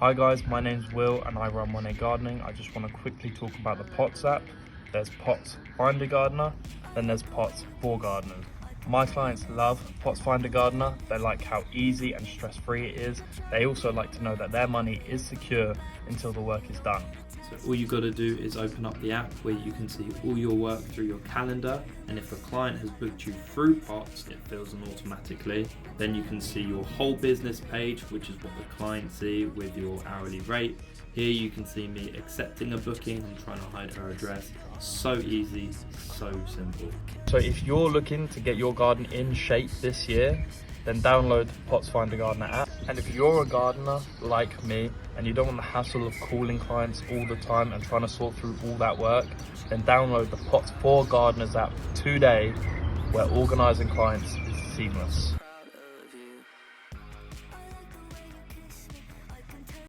Hi guys, my name's Will and I run 1A Gardening. I just want to quickly talk about the Pots app. There's Pots Find a Gardener, then there's Pots for Gardeners. My clients love Pots Find a Gardener. They like how easy and stress-free it is. They also like to know that their money is secure until the work is done. So all you got to do is open up the app where you can see all your work through your calendar, and if a client has booked you through Pots, it fills them automatically. Then you can see your whole business page, which is what the client see with your hourly rate. Here you can see me accepting a booking. I'm trying to hide her address. So easy, so simple. So if you're looking to get your garden in shape this year, then download the Pots Find a Gardener app. And if you're a gardener like me and you don't want the hassle of calling clients all the time and trying to sort through all that work, then download the Pots for Gardeners app today, where organizing clients is seamless.